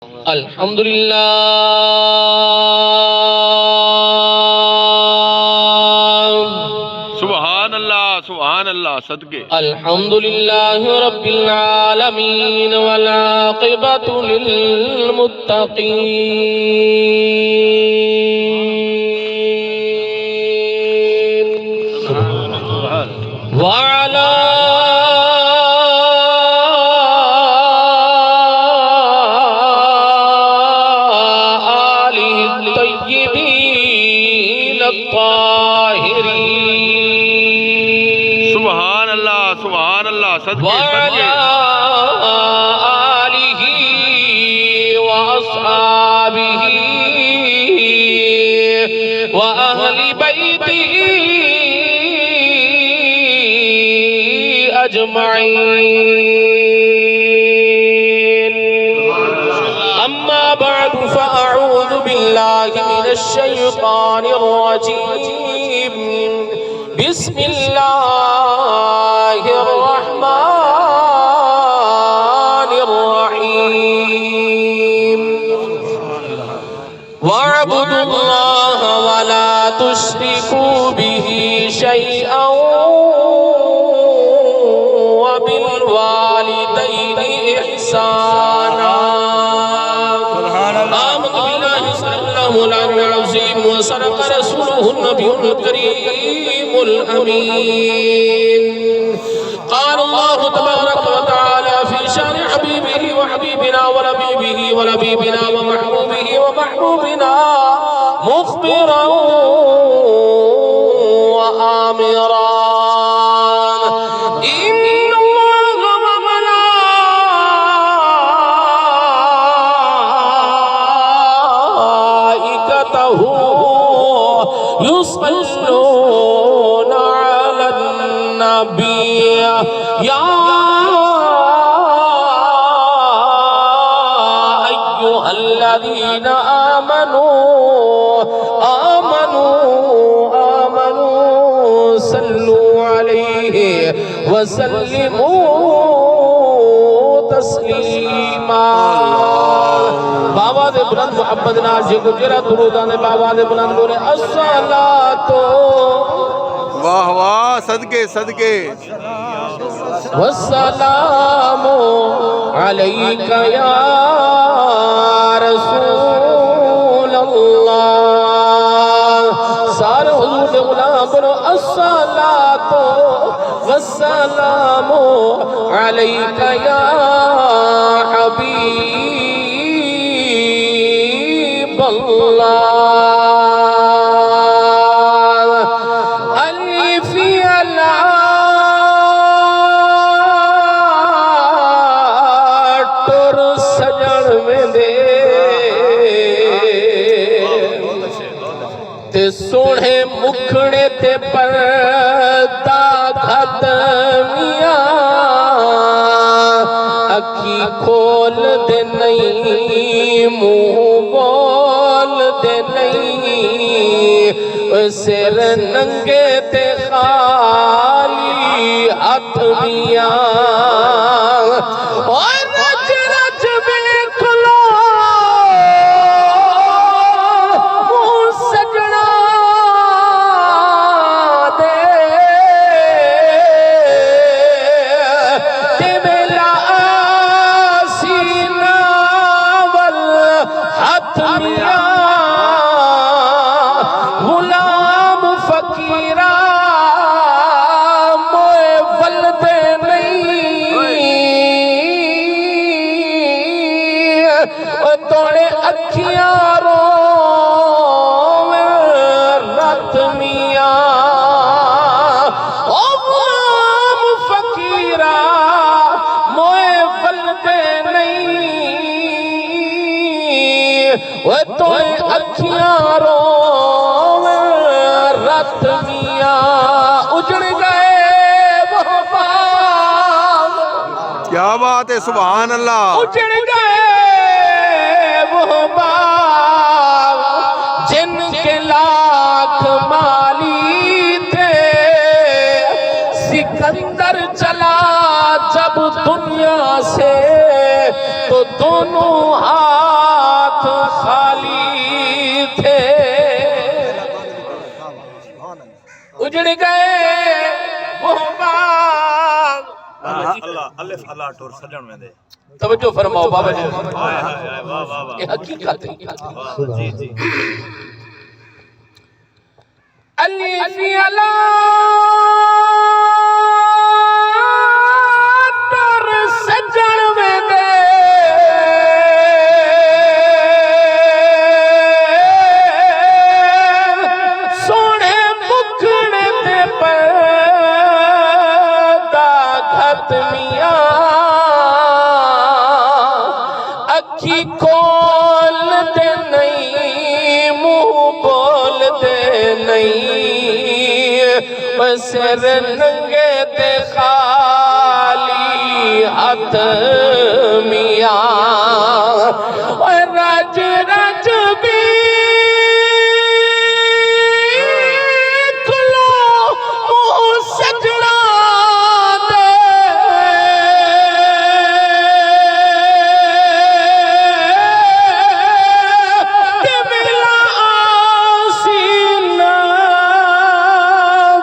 الحمدللہ سبحان اللہ صدقے الحمدللہ رب العالمین والعاقبۃ للمتقین وعلى سبحان اللہ صدقے وعلى آلہ وأصحابہ وأہل بیتہ اجمعین اما بعد فاعوذ باللہ من الشیطان الرجیم بسم اللہ الرحمن الرحیم وَاعْبُدُوا اللَّهَ وَلَا تُشْرِكُوا بِهِ شَيْئًا وَبِالْوَالِدَيْنِ إِحْسَانًا آمنت بالله صدق الله مولانا العظيم وصدق رسوله النبي الكريم الأمين قال الله تبارك وتعالى في شان حبيبه وحبيبنا ولبيبه ولبيبنا ومحبوبه ومحبوبنا مخبرا وآمرا يصلون على النبي يا أيها الذين آمنوا صلوا عليه وسلموا تسلیما بابا دے بلند محبت ناز جی گجرہ درودان بابا دے بلند بولے الصلاة واہ واہ صدقے صدقے والسلام علیک یا رسول اللہ سارے حضور دے غلام بولو الصلاة والسلام علیک یا حبیب اللہ الفی اللہ ٹر سجن میں دے تے سوڑے مکھڑے تے پردہ ختمیاں اکھی کھول دے نہیں منہ بول دے نہیں سر ننگے تے خالی ہاتھ میاں اور رج رج میں کھلو منہ سجنا دے تے ویلا سینہ ول ہاتھ میاں غلام فقیرہ موئے ولد نہیں توڑے اکھیاں روے رات میاں غلام فقیرہ موئے ولد نہیں توڑے اکھیاں روے رات میاں اجڑ گئے وہ باغ کیا بات ہے سبحان اللہ اجڑ گئے وہ باغ جن کے لاکھ مالی تھے سکندر چلا جب دنیا سے تو دونوں ہاتھ خالی تھے اجڑ گئے وہ باغ اللہ ٹور سجن میں دے توجہ فرماؤ بابا جی واہ واہ یہ حقیقت ہے جی جی الف علا ٹور سجن میں دے سونے مکھڑے تے پردہ گھت میاں اکھی کھول دے نہیں منہ بول دے نہیں سر ننگے تے خالی ہاتھ میاں رج رج بھی کھلو منہ سجڑا دے کہ ملا آسینہ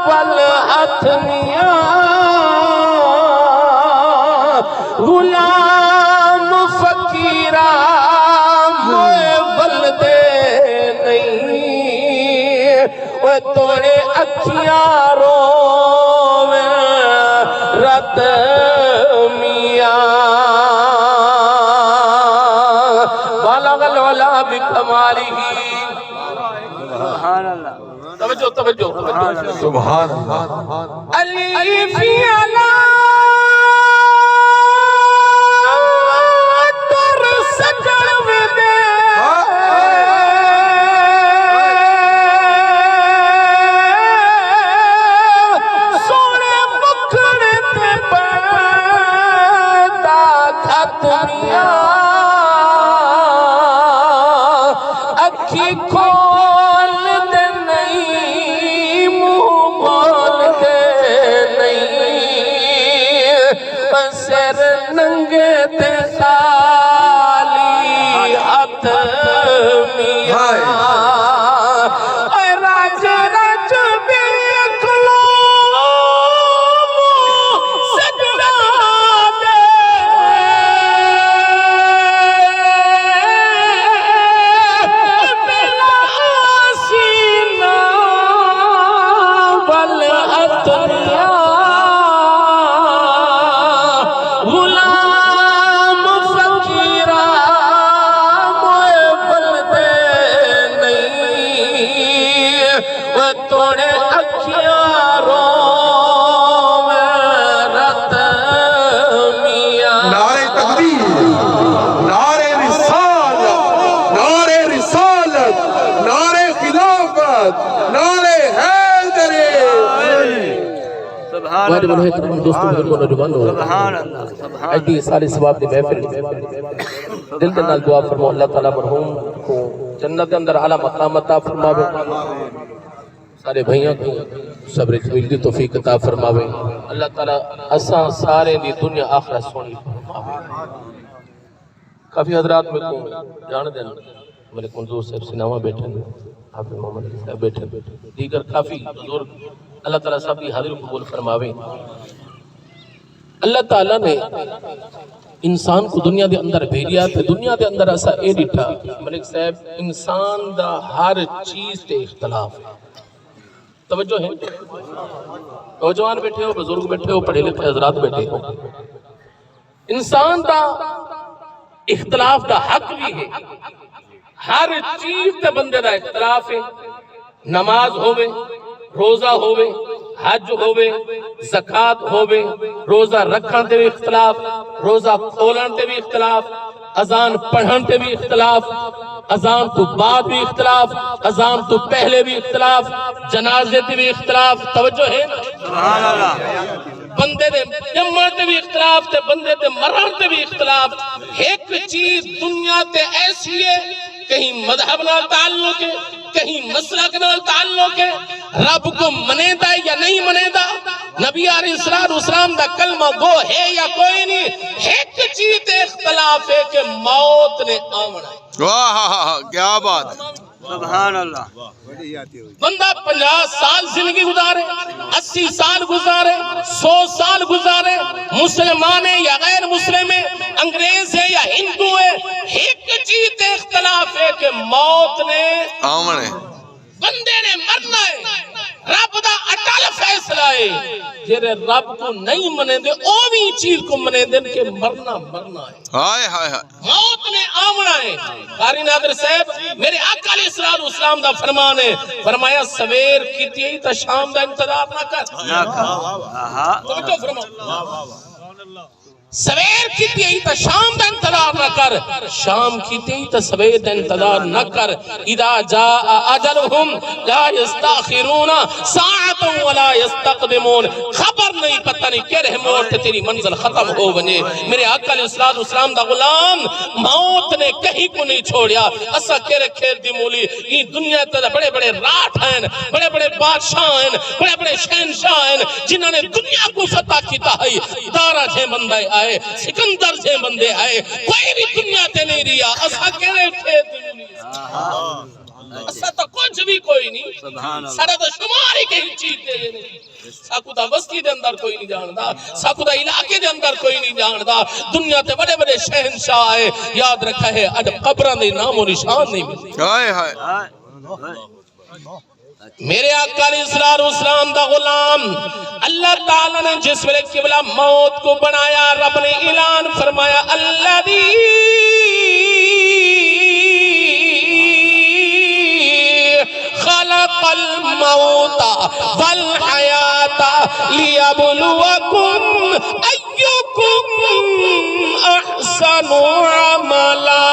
والہتھ میاں غلام فقیرہ موئے بلدے نہیں وہ توڑے اکھیاں روویں رت میاں بالغ العلا بکمالہ سبحان اللہ توجہ سبحان اللہ الف علا ٹور سجن میں دے سونے مکھڑے تے پردہ گھت میاں اکھی کھول دے نہیں منہ بول دے نہیں سر ننگے تے خالی ہاتھ میاں اے راج راج بھی کھلو منہ سجڑا دے ملا آسینہ والہتھ میاں غلام فقیرہ موئے بلدے نہیں وہ توڑے اکھیاں روویں رت میاں نعرہ تکبیر نعرہ رسالت نعرہ خلافت نعرہ حیدر سبحان واجب اللہ الحترام دوستوں بزرگوں نوجوانوں سبحان اللہ سبحان ایڈی ساری ثواب دی محفل دل دے نال دعا فرماؤ اللہ تعالیٰ مرحوم کو جنت دے اندر اعلیٰ مقام عطا فرماوے سارے بھائیاں کو صبر طویل دی توفیق عطا فرماوے اللہ تعالیٰ اساں سارے دی دنیا آخرت سونی فرماوے کافی حضرات میں کو جان دیں ملک منظور صاحب سناما بیٹھے ہیں حافظ محمد علی صاحب بیٹھے ہیں دیگر کافی بزرگ اللہ تعالیٰ صاحب کی حاضر قبول فرماوے اللہ تعالیٰ نے انسان کو دنیا دے اندر بھیجیا تھے دنیا دے اندر ایسا اے ڈٹھا ملک صاحب انسان دا ہر چیز تے اختلاف ہے توجہ ہے نوجوان بیٹھے ہو بزرگ بیٹھے ہو پڑھے لکھے حضرات بیٹھے ہو انسان دا اختلاف دا حق بھی ہے ہر چیز تے بندے دا اختلاف ہے نماز ہوئے روزہ ہوئے حج ہوئے زکات ہوئے روزہ رکھن تے بھی اختلاف روزہ کھولن تے بھی اختلاف اذان پڑھن تے بھی اختلاف اذان تو بعد بھی اختلاف اذان تو پہلے بھی اختلاف جنازے تے بھی اختلاف توجہ ہے نا سبحان اللہ بندے دے جمعہ تے بھی اختلاف تے بندے دے مرن تے بھی اختلاف ایک چیز دنیا تے ایسی ہے کہیں مذہب نال تعلق ہے کہیں مسلک نال تعلق ہے رب کو منے دا یا نہیں منے دا نبی علیہ السلام دا کلمہ گو ہے یا کوئی نہیں، ایک چیز اختلاف ہے کہ موت نے آمنا ہے۔ واہ کیا بات، سبحان اللہ۔ بندہ 50 سال زندگی گزارے، 80 سال گزارے، 100 سال گزارے، مسلمان ہے یا غیر مسلم ہے، انگریز ہے یا ہندو ہے، ایک چیز اختلاف ہے کہ موت نے آمن ہے، بندے نے مرنا ہے۔ رب دا اٹل فیصلہ ہے، جیرے رب کو نہیں منے دے اوہی چیز کو منے دے کہ مرنا مرنا ہے، ہائے ہائے ہائے، موت نے آمنا ہے۔ قاری نادر صاحب میرے آقا علیہ السلام دا فرمان ہے، فرمایا سویر کیتی ہے تا شام دا انتظار نہ کر۔ توجہ فرماؤ، سویر کیتی ہے تا شام دا انتظار نہ کر، شام کیتی ہے تا سویر دا انتظار نہ کر۔ اذا جاء اجلہم لا یستاخرون ساعتا ولا یستقدمون، خبر نہیں پتہ نہیں کہہ موڑ تے تیری منزل ختم ہو بنے۔ میرے آقا علیہ السلام دا غلام موت نے کہیں کو نہیں چھوڑیا۔ اسا کہہ کھیر دی مولی یہ دنیا تے بڑے بڑے راٹھ ہیں، بڑے بڑے بادشاہ ہیں، بڑے بڑے شہنشاہ ہیں جنہوں نے دنیا کو فتح کیتا ہے، دارا جے بندے آئے، سکندر سے بندے آئے، کوئی بھی دنیا تے نہیں ریا۔ اسا کہنے کھیر دی مولی اسا تو کچھ بھی کوئی نہیں، سارا تو شماری کہیں چیز دے دے نہیں، ساکو دا بستی دے اندر کوئی نہیں جاندا، ساکو دا علاقے دے اندر کوئی نہیں جاندا، دنیا تے بڑے بڑے شہنشاہ آئے، یاد رکھا ہے اج قبران دے نام و نشان نہیں ملتے۔ ہائے ہائے، میرے آقا علیہ السلام دا غلام اللہ تعالیٰ نے جس ویلے قبلہ موت کو بنایا، رب نے اعلان فرمایا الذی خلق الموت والحیات لیبلوکم ایکم احسن عملا۔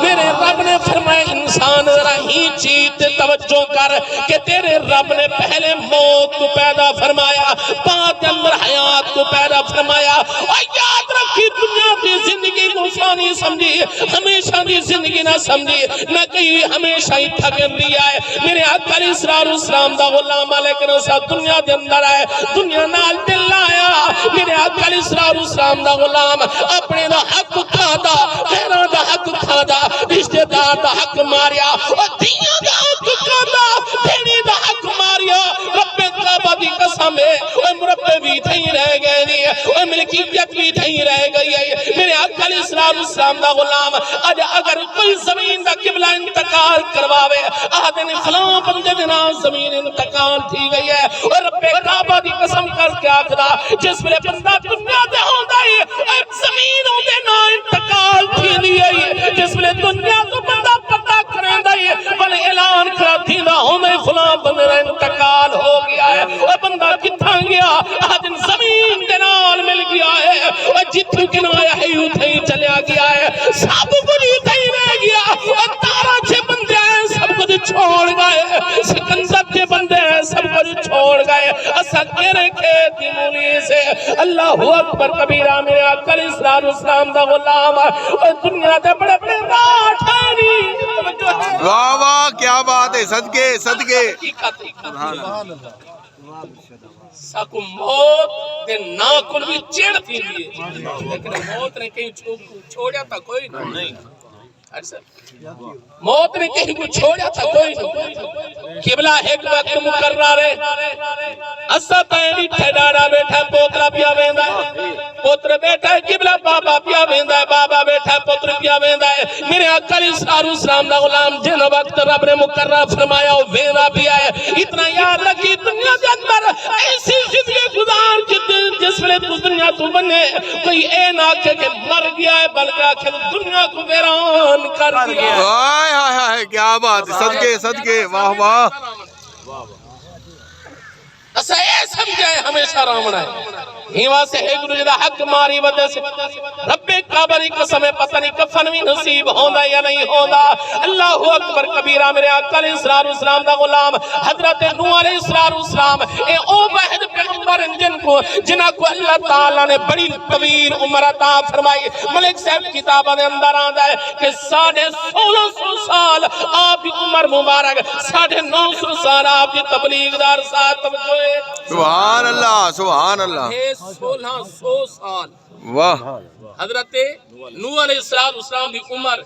میرے رب نے فرمایا انسان رہی چیت توجہ کر کہ تیرے رب نے پہلے موت کو پیدا فرمایا، بعد اندر حیات کو پیدا فرمایا، اور یاد رکھی دنیا کی زندگی کو فانی سمجھی، ہمیشہ دی زندگی نہ سمجھی، نہ کہیں ہمیشہ ہی تھکن دیا ہے۔ میرے آقا علیہ السلام دا غلام لیکن اسا دنیا دے اندر آئے، دنیا نال دل آیا۔ میرے آقا علیہ السلام دا غلام اپنے دا حق کھادا، غیران دا حق کھادا، رشتہ دار دا حق ماریا، اور دیاں دا حق کھادا، بھیڑی دا حق ماریا۔ رب کعبہ دی قسم ہے وہ مربع بھی تھیں رہ گئے نہیں، وہ ملکیت بھی تھیں رہ گئی ہے۔ میرے آقا علیہ السلام دا غلام آج اگر کوئی زمین دا قبلہ انتقال کرواوے، آدھے نے فلاں بندے دے نام زمین انتقال تھی گئی ہے، اور رب کعبہ دی قسم کر کے آکھدا جس میں بندہ دنیا دے ہوندا ہے ایک زمین دے نام انتقال تھی دی ہے، جس میں دنیا تو بندہ پتہ کریندا ہے بل اعلان کھڑا تھیندا ہوندے فلاں بندے دا انتقال ہو گیا ہے، اور بندہ کتھاں گیا آج زمین دے نال مل گیا ہے، اور جتھوں کنایا ہے اتھے ہی چلیا گیا ہے، سب کچھ اتھے ہی رہ گیا، اور تارا چھے بندے ہیں سب کچھ چھوڑ گئے، سکندر کے بندے ہیں سب کچھ چھوڑ گئے۔ اسا کہنے کھیتی مولی سے اللہ اکبر کبیرہ۔ میرے آقا علیہ السلام دا غلام اور دنیا دے بڑے بڑے راٹھ ہیں، واہ واہ کیا بات ہے، صدقے صدقے، ساکو موت دے ناکل بھی چیڑ تھی لیے، لیکن موت نے کہیں چھوڑیا تھا کوئی نہیں، موت نے کہیں کو چھوڑیا تھا کوئی نہیں۔ قبلہ ایک وقت مقرر ہے، اسا تینی ٹھیڈاڑا بیٹھا ہے پوترا پیا ویندا ہے، پوتر بیٹھا ہے قبلہ بابا پیا ویندا ہے، بابا بیٹھا ہے پوتر پیا ویندا ہے۔ میرے آقا علیہ السلام دا غلام جن وقت رب نے مقرر فرمایا وہ ویندا پیا ہے۔ اتنا یاد رکھی دنیا دے اندر ایسی زندگی گزار جس میں تو دنیا تو بنے کوئی اے نہ کہ مر گیا ہے بلکہ آخر دنیا کو ویران کر دیا۔ ہائے ہائے ہائے کیا بات ہے، صدقے صدقے، واہ واہ۔ اسا اے سمجھائے ہمیشہ رامنا ہے ہی واسے ایک دوجہ دا حق ماری وجہ سے رب کعبہ کی قسم پتہ نہیں کفن بھی نصیب ہوندا یا نہیں ہوندا اللہ اکبر کبیرہ میرے آقا علیہ السلام دا غلام حضرت نوح علیہ السلام اے او واحد پیغمبر جن کو جنہاں کو اللہ تعالیٰ نے بڑی طویل عمر عطا فرمائی ملک صاحب کتابہ دے اندر آندا ہے کہ 1650 سال آپ کی عمر مبارک 950 سال آپ کی تبلیغ دار ساتھ توجہ ہے سبحان اللہ سبحان اللہ 1600 سال واہ حضرت نوح علیہ السلام کی عمر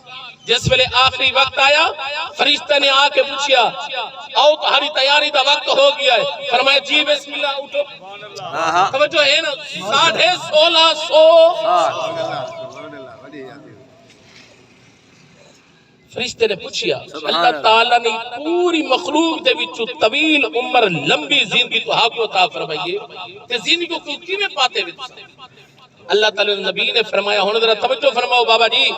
جس ویلے آخری وقت آیا فرشتہ نے آ کے پوچھیا آؤ تمہاری تیاری دا وقت ہو گیا ہے فرمایا جی بسم اللہ اٹھو توجہ ہے نا 1650 فرشتے نے پوچھیا اللہ تعالیٰ نے پوری مخلوق دے وچوں طویل عمر لمبی زندگی تو حق عطا فرمائیے کہ زندگی کو کی میں پاتے ہوئے اللہ تعالیٰ نے نبی نے فرمایا ہونے ذرا توجہ فرماؤ بابا جی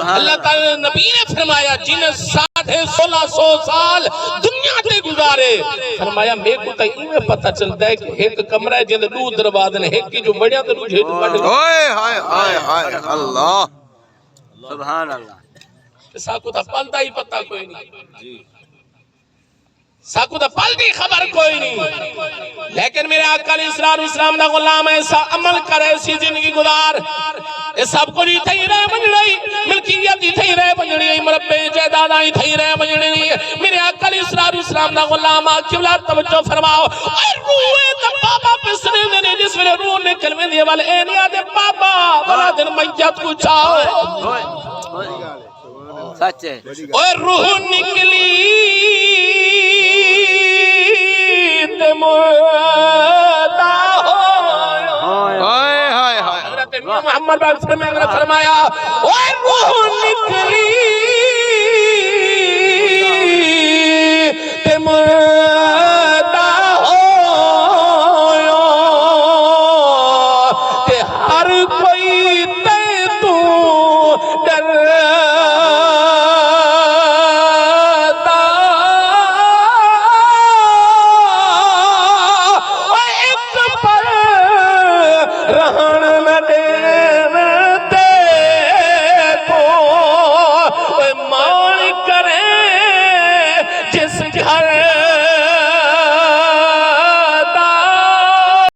اللہ تعالیٰ نے نبی نے فرمایا جنہیں 1650 سال دنیا تے گزارے فرمایا میں کو تا میں پتہ چلتا ہے کہ ایک کمرہ ہے جن دو دروازے نے ایک کی جو بڑیا تے دوسرے جو بڑے اوئے ہائے ہائے ہائے اللہ سبحان اللہ ساکو تا پلتا ہی پتہ کوئی نہیں ساکو تا پلتی خبر کوئی نہیں لیکن میرے آقا علیہ السلام دا غلام ایسا عمل کر ایسی زندگی گزار اس سب کو نہیں تھی رہے بنجڑی ملکیت ہی تھی رہے بنجڑی مربع جائیداد ہی تھی رہے بنجڑی میرے آقا علیہ السلام دا غلام قبلہ توجہ فرماؤ اے روحے تا بابا پسنے دینے جس میں روح نکل میں دیے والے اے نیا دے بابا بنا دن میت کو چاہو سچ ہے اے روح نکلی تے مردہ ہو ہائے ہائے ہائے حضرت محمد صلی اللہ علیہ وسلم نے فرمایا اے روح نکلی تے مردہ ہو تے ہر کوئی تے تو ڈر گھر